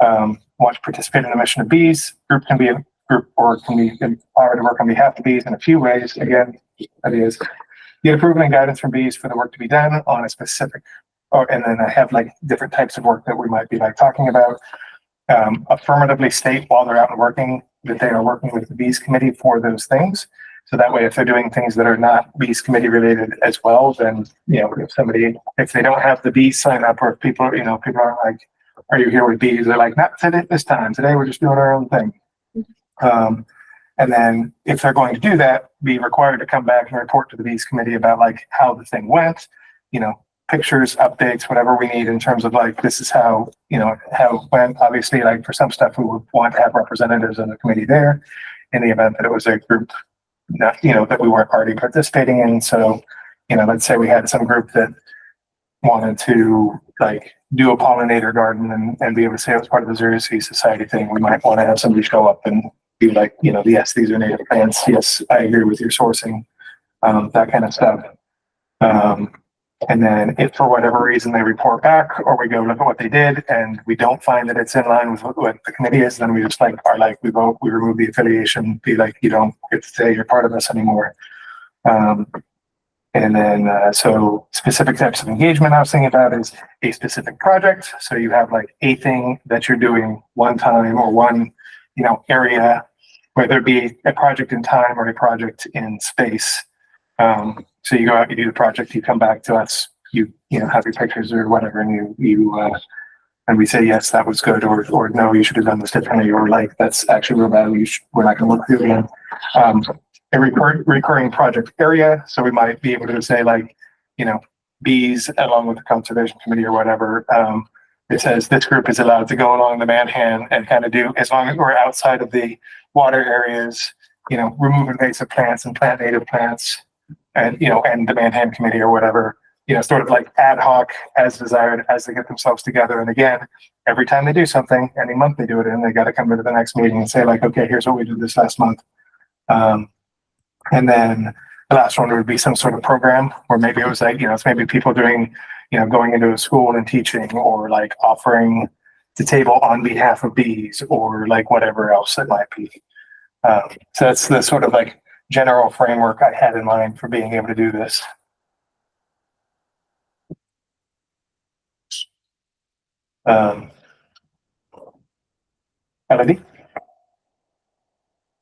Want to participate in the mission of bees. Group can be a group or can be empowered to work on behalf of bees in a few ways. Again, that is get approval and guidance from bees for the work to be done on a specific, and then I have like different types of work that we might be like talking about. Affirmatively state while they're out and working that they are working with the bees committee for those things. So that way, if they're doing things that are not bees committee related as well, then, if they don't have the bees sign up, or if people, people aren't like, are you here with bees? They're like, not today, this time. Today, we're just doing our own thing. And then if they're going to do that, be required to come back and report to the bees committee about like how the thing went, pictures, updates, whatever we need in terms of like, this is how, how it went. Obviously, like for some stuff, we would want to have representatives in the committee there in the event that it was a group that, that we weren't already participating in. So, let's say we had some group that wanted to like do a pollinator garden and be able to say it was part of the Zero Sea Society thing. We might want to have somebody show up and be like, yes, these are native plants. Yes, I agree with your sourcing, that kind of stuff. And then if for whatever reason they report back or we go look at what they did and we don't find that it's in line with what the committee is, then we just like are like, we vote, we remove the affiliation, be like, you don't get to say you're part of us anymore. And then, so specific types of engagement I was thinking about is a specific project. So you have like a thing that you're doing one time or one, area, whether it be a project in time or a project in space. So you go out, you do the project, you come back to us, you have your pictures or whatever, and and we say, yes, that was good, or no, you should have done this differently, or like, that's actually real bad, we're not gonna look through it again. A recurring project area. So we might be able to say like, bees along with the conservation committee or whatever. It says this group is allowed to go along the Manhan and kind of do, as long as we're outside of the water areas, remove invasive plants and plant native plants, and and the Manhan committee or whatever, sort of like ad hoc as desired as they get themselves together. And again, every time they do something, any month they do it in, they got to come to the next meeting and say like, okay, here's what we did this last month. And then the last one would be some sort of program where maybe it was like, it's maybe people doing, going into a school and teaching, or like offering to table on behalf of bees, or like whatever else it might be. So that's the sort of like general framework I had in mind for being able to do this. Elodie?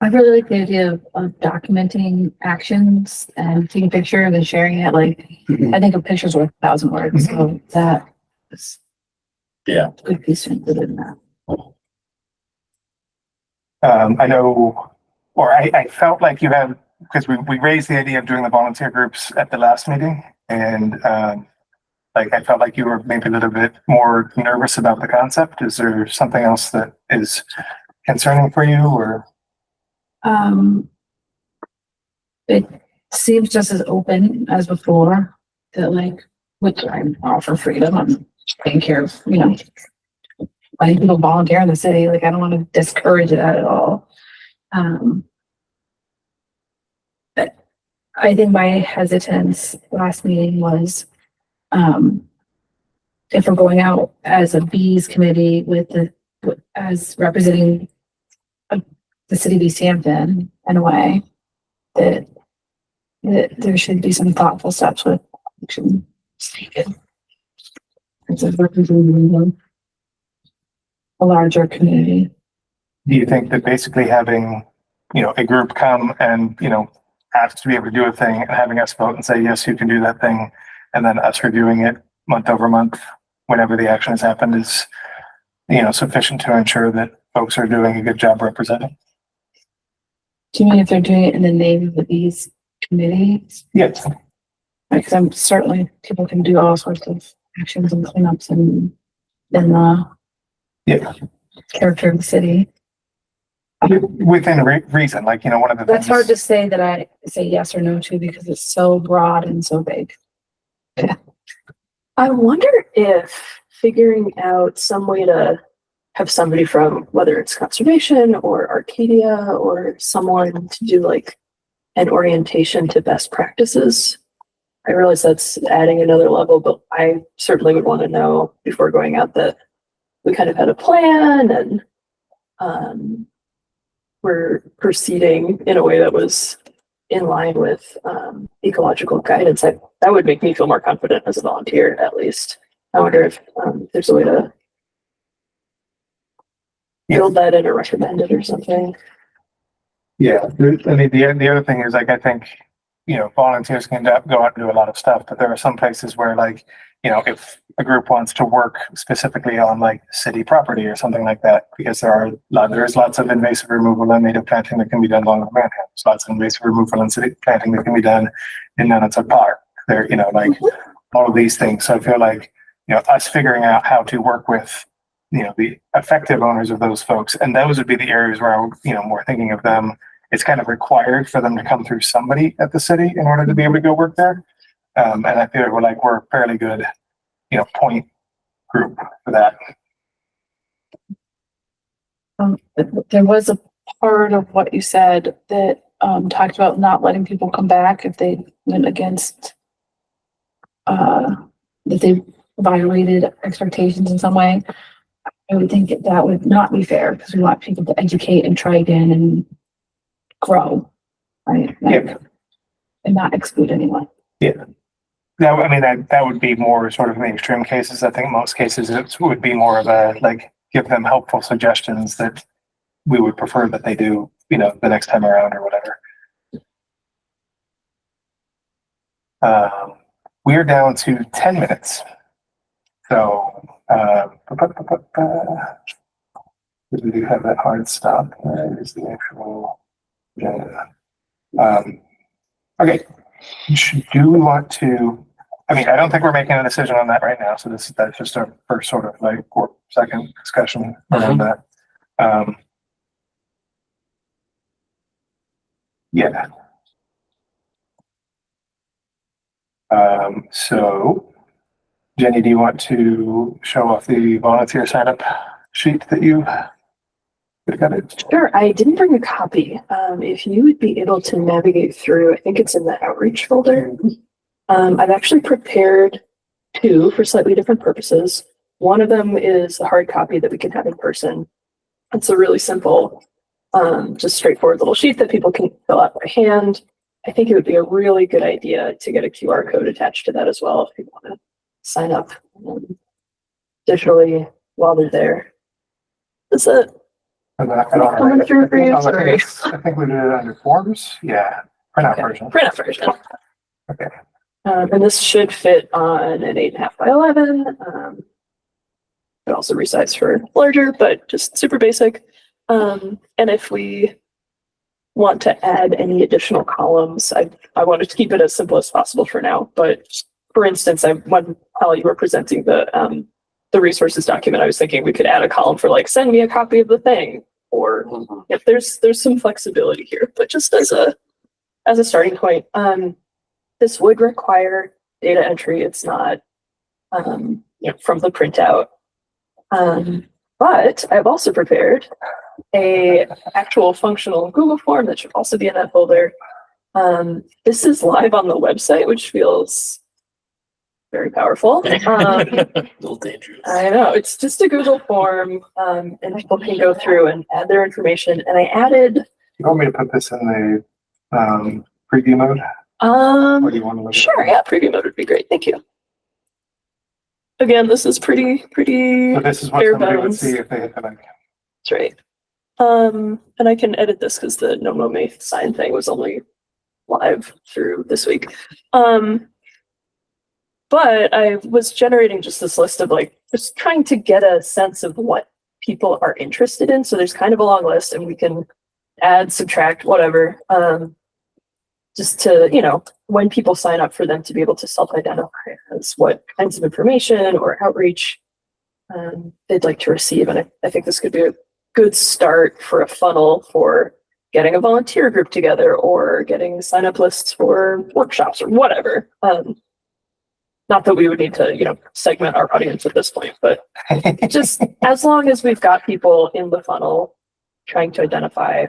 I really like the idea of documenting actions and taking a picture and then sharing it. Like, I think a picture's worth 1,000 words. So that is a good piece to include in that. I know, or I felt like you had, because we raised the idea of doing the volunteer groups at the last meeting, and like I felt like you were maybe a little bit more nervous about the concept. Is there something else that is concerning for you, or? It seems just as open as before, that like, which I'm all for freedom. I'm taking care of, letting people volunteer in the city. Like, I don't want to discourage that at all. But I think my hesitance last meeting was, if we're going out as a bees committee as representing the city of Easthampton in a way, that there should be some thoughtful steps with action taken. It's representing a larger community. Do you think that basically having, a group come and, ask to be able to do a thing and having us vote and say, yes, you can do that thing, and then us reviewing it month over month whenever the action has happened is, sufficient to ensure that folks are doing a good job representing? Do you mean if they're doing it in the name of the bees committee? Yes. Because I'm certainly, people can do all sorts of actions and cleanups and the character of the city. Within reason, like, one of the That's things. hard to say that I say yes or no to, because it's so broad and so big. I wonder if figuring out some way to have somebody from, whether it's conservation or Arcadia or someone, to do like an orientation to best practices. I realize that's adding another level, but I certainly would want to know before going out that we kind of had a plan and we're proceeding in a way that was in line with ecological guidance. That would make me feel more confident as a volunteer, at least. I wonder if there's a way to build that in or recommend it or something. Yeah, I mean, the other thing is like, I think, volunteers can go out and do a lot of stuff, but there are some places where like, if a group wants to work specifically on like city property or something like that, because there's lots of invasive removal and native planting that can be done along the Manhattan. There's lots of invasive removal and city planting that can be done in Nunatak Park. There, like all of these things. So I feel like, us figuring out how to work with, the effective owners of those folks, and those would be the areas where I'm, more thinking of them. It's kind of required for them to come through somebody at the city in order to be able to go work there. And I feel like we're a fairly good, point group for that. There was a part of what you said that talked about not letting people come back if they went against that they violated expectations in some way. I would think that would not be fair because we want people to educate and try again and grow, right? Yeah. And not exclude anyone. Yeah. That, I mean, that would be more sort of in the extreme cases. I think most cases it would be more of a, like, give them helpful suggestions that we would prefer that they do, the next time around or whatever. We're down to 10 minutes. So, we do have that hard stop. Is the actual, okay. Do we want to, I mean, I don't think we're making a decision on that right now. So that's just our first sort of like or second discussion around that. Yeah. So Jenny, do you want to show off the volunteer sign up sheet that you got it? Sure. I didn't bring a copy. If you would be able to navigate through, I think it's in the outreach folder. I've actually prepared two for slightly different purposes. One of them is the hard copy that we can have in person. It's a really simple, just straightforward little sheet that people can fill out by hand. I think it would be a really good idea to get a QR code attached to that as well if people want to sign up digitally while they're there. That's it. Coming through for you. Sorry. I think we did it under forms. Yeah. Printout version. Printout version. Okay. And this should fit on an 8.5 by 11. It also resized for larger, but just super basic. And if we want to add any additional columns, I wanted to keep it as simple as possible for now. But for instance, when Holly, you were presenting the resources document, I was thinking we could add a column for like, send me a copy of the thing, or if there's some flexibility here, but just as a starting point, this would require data entry. It's not, from the printout. But I've also prepared a actual functional Google form that should also be in that folder. This is live on the website, which feels very powerful. A little dangerous. I know, it's just a Google form, and people can go through and add their information. And I added. You want me to put this in the preview mode? Or do you want to look Sure, yeah, preview mode would be great. Thank you. Again, this is pretty. So this is what bare somebody would bones. see if they hit the link. That's right. And I can edit this because the no may sign thing was only live through this week. But I was generating just this list of like, just trying to get a sense of what people are interested in. So there's kind of a long list and we can add, subtract, whatever. Just to, when people sign up for them to be able to self-identify as what kinds of information or outreach they'd like to receive. And I think this could be a good start for a funnel for getting a volunteer group together or getting sign-up lists for workshops or whatever. Not that we would need to, segment our audience at this point, but just as long as we've got people in the funnel trying to identify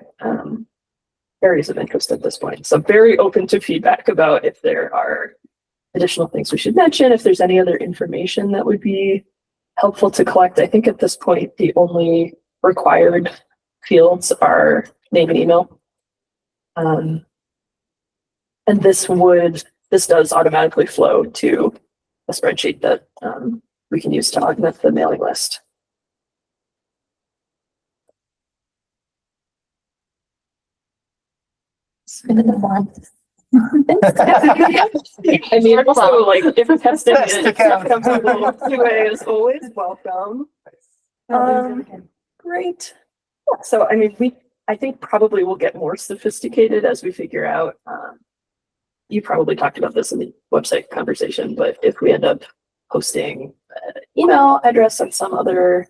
areas of interest at this point. So very open to feedback about if there are additional things we should mention, if there's any other information that would be helpful to collect. I think at this point, the only required fields are name and email. And this does automatically flow to a spreadsheet that we can use to augment the mailing list. Spin the form. I mean, also like if testing Test it account. comes with a little QA is always welcome. Great. So, I mean, I think probably we'll get more sophisticated as we figure out, you probably talked about this in the website conversation, but if we end up posting an email address on some other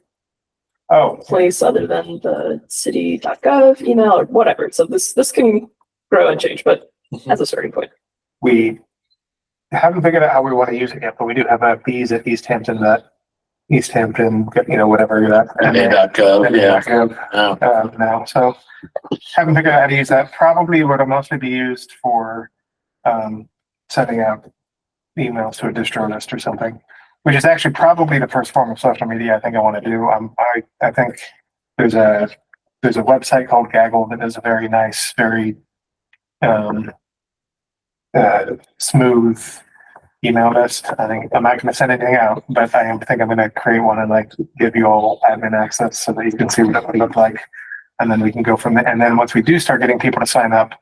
Oh, place other than the city.gov email or whatever. So this can grow and change, but as a starting point. we haven't figured out how we want to use it yet, but we do have a bees at Easthampton, whatever that. NA.gov, yeah. gov, now, so haven't figured out how to use that. Probably would have mostly be used for sending out emails to a distro list or something, which is actually probably the first form of social media I think I want to do. I think there's a website called Gaggle that is a very nice, very smooth email list. I think I'm not going to send anything out, but I think I'm going to create one and like give you all admin access so that you can see what it would look like, and then we can go from there. And then once we do start getting people to sign up,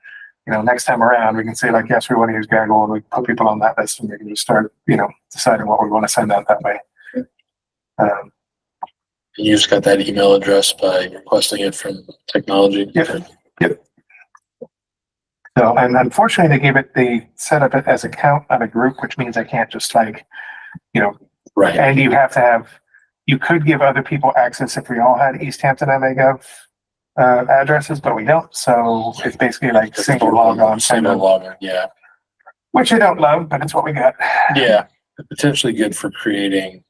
next time around, we can say like, yes, we want to use Gaggle, and we put people on that list, and we can just start, deciding what we want to send out that way. You just got that email address by requesting it from technology. Yep. So, and unfortunately, they set up it as account on a group, which means I can't just Right. and you could give other people access if we all had Easthampton MAGov addresses, but we don't. So it's basically like single logon, Single login, yeah. which I don't love, but it's what we got. Yeah, potentially good for creating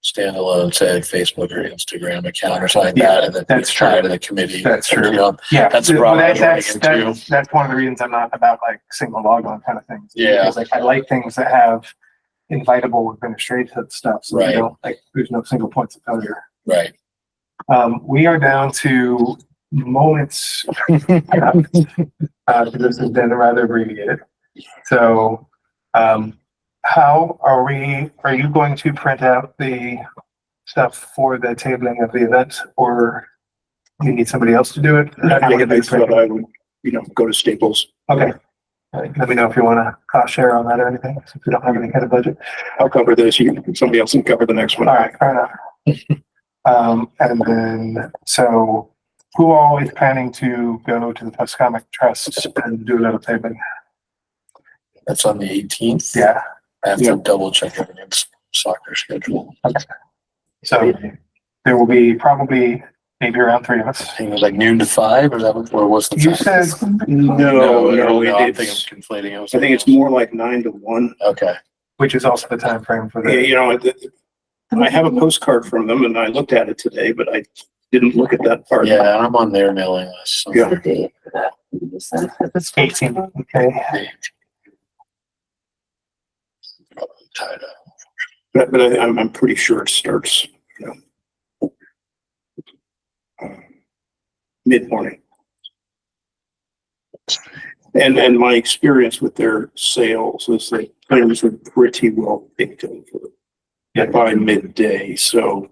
standalone, say, like Facebook or Instagram account or something like that, and then That's tie true. to the committee. That's true. Yeah, that's the problem I was running into. That's one of the reasons I'm not about like single logon kind of things. Yeah. Because like I like things that have invitable administrative stuff. So Right. There's no single points of failure. Right. We are down to moments. This has been rather abbreviated. So, are you going to print out the stuff for the tabling of the event, or you need somebody else to do it? That's what I would, go to Staples. Okay. Let me know if you want to cost share on that or anything, since we don't have any kind of budget. I'll cover this. Somebody else can cover the next one. All right, fair enough. And then, so who all is planning to go to the Tuscomic Trust and do a little tabling? That's on the 18th. Yeah. I have to double check everything's soccer schedule. Okay. So there will be probably maybe around 3 of us. I think it was like noon to 5, or what's the You time? said, No, I think I'm conflating. I think it's more like 9 to 1. Okay. which is also the time frame for the. I have a postcard from them and I looked at it today, but I didn't look at that part. Yeah, I'm on their mailing list. So. Yeah. The date for that. You just said it's 18. Okay. Probably tied up. But I'm pretty sure it starts, mid-morning. And my experience with their sales is that things are pretty well picked up by midday. So,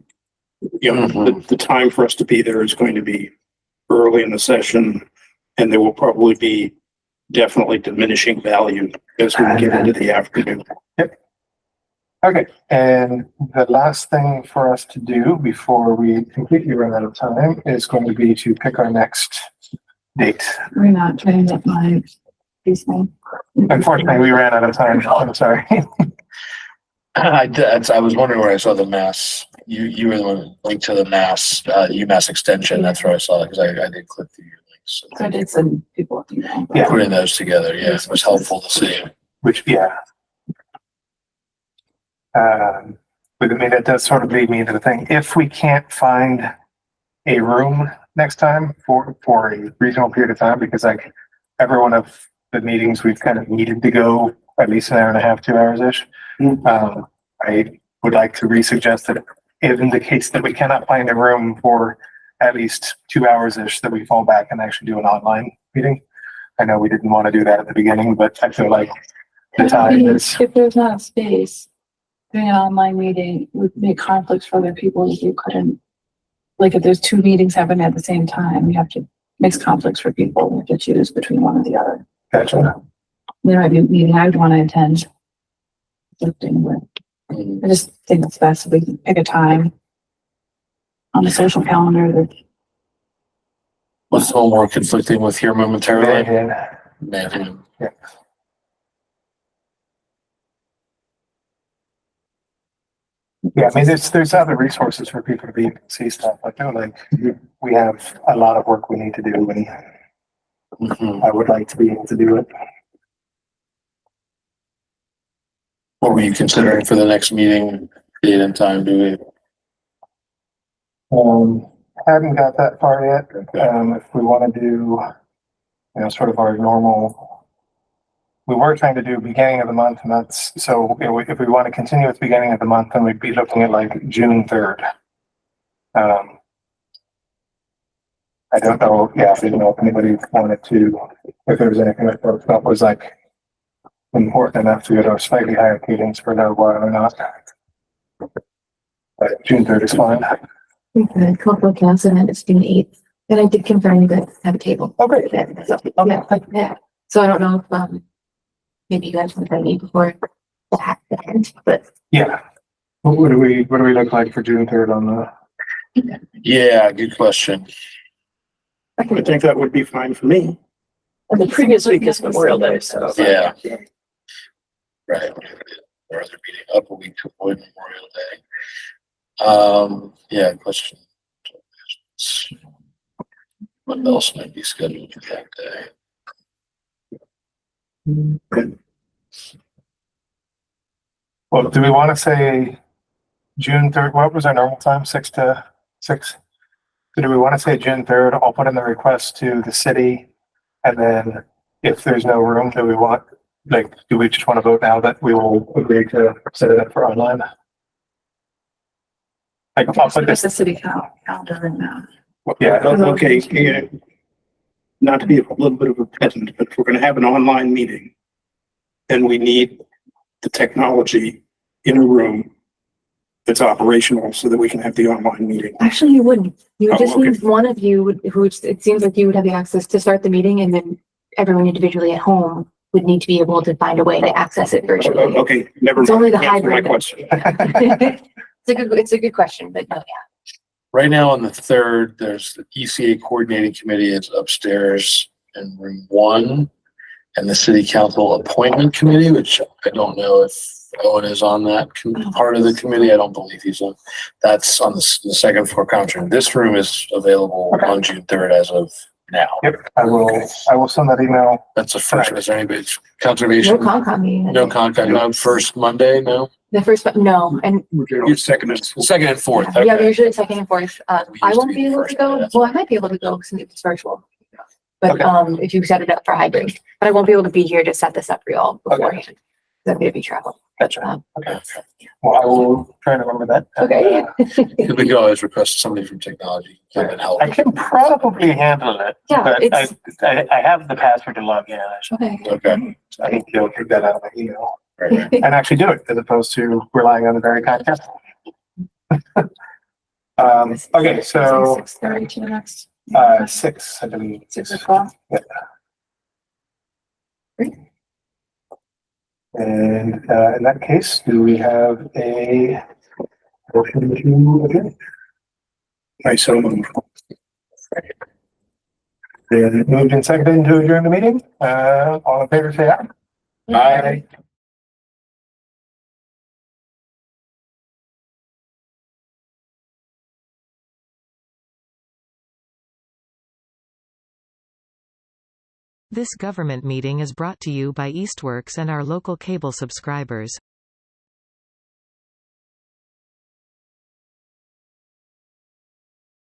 the time for us to be there is going to be early in the session, and there will probably be definitely diminishing value as we get into the afternoon. Yep. Okay, and the last thing for us to do before we completely run out of time is going to be to pick our next date. We're not trying to get my piece name. Unfortunately, we ran out of time. I'm sorry. I was wondering where I saw the Mass. You were the one linked to the Mass UMass extension. That's where I saw it because I did click through your links. So I did send people, Yeah. Putting those together, yeah, it was helpful to see. Which, yeah. But I mean, that does sort of lead me into the thing. If we can't find a room next time for a reasonable period of time, because like every one of the meetings we've kind of needed to go at least an hour and a half, 2 hours-ish. I would like to re-suggest that in the case that we cannot find a room for at least 2 hours-ish, that we fall back and actually do an online meeting. I know we didn't want to do that at the beginning, but I feel like the time is. If there's not a space, doing an online meeting would make conflicts for other people if you couldn't, like if there's 2 meetings happening at the same time, you have to makes conflicts for people. You have to choose between one or the other. Gotcha. There might be a meeting I would want to attend. Something, but I just think it's best if we can pick a time on the social calendar that What's the one we're conflicting with here momentarily? And, Manhattan. yeah. Yeah, I mean, there's other resources for people to be able to see stuff. I feel like we have a lot of work we need to do, and Mhm. I would like to be able to do it. What were you considering for the next meeting, date and time, do we? Haven't got that far yet. If we want to do, sort of our normal, we were trying to do beginning of the month, and that's, so if we want to continue with the beginning of the month, then we'd be looking at like June 3rd. I don't know, I didn't know if anybody wanted to, if there was anything that folks felt was like important enough to go to a slightly higher cadence for no while or not. But June 3rd is fine. The couple council and it's June 8th. And I did confirm that I have a table. Oh, great. So, yeah. So I don't know if, maybe you guys want to meet before the end, but Yeah. What do we look like for June 3rd on the? Yeah, good question. I think that would be fine for me. And the previous week is Memorial Day, so. Yeah. Right. Or other meeting up a week to avoid Memorial Day. Yeah, question. What else might be scheduled for that day? Well, do we want to say June 3rd? What was our normal time? 6 to 6? So do we want to say June 3rd? I'll put in the request to the city. And then if there's no room, do we just want to vote now that we will agree to set it up for online? I'll put it's this, the city calendar right now. Yeah. Okay, yeah. Not to be a little bit of a pedant, but if we're gonna have an online meeting, then we need the technology in a room that's operational so that we can have the online meeting. actually you wouldn't. You would Oh, just okay. need one of you who, it seems like you would have the access to start the meeting and then everyone individually at home would need to be able to find a way to access it virtually. Okay, never It's mind. only the Answer my hybrid. question. It's a good question, but no, yeah. Right now on the 3rd, there's the ECA coordinating committee is upstairs in room 1. And the city council appointment committee, which I don't know if Owen is on that part of the committee. I don't believe he's on. That's on the second floor conference room. This room is available on June 3rd as of now. Yep, I will send that email. That's the first. Is there anybody conservation? No Concom meeting. No contact. No first Monday. No. The first, no, and Your second is. Second and fourth. yeah, Okay. usually second and fourth. I We used to won't be be the able to first go. Monday, that's Well, I might be able to go because it's virtual. But Okay. if you set it up for hybrid, but I won't be able to be here to set this up for y'all beforehand. That'd be a big travel. Gotcha. Okay. Well, I will try to remember that. Okay. We could always request somebody from technology come and help. I can probably handle it. Yeah, But it's- I have the password to log in. Okay. Okay. I think you'll take that out of my email Right. and actually do it as opposed to relying on the very kind test. Okay, so 6:30 to the next. 6, I believe. 6:00. Yeah. And in that case, do we have a motion to adjourn? I so move. Then moved and seconded to adjourn the meeting. All in favor, say aye. Aye. This government meeting is brought to you by Eastworks and our local cable subscribers.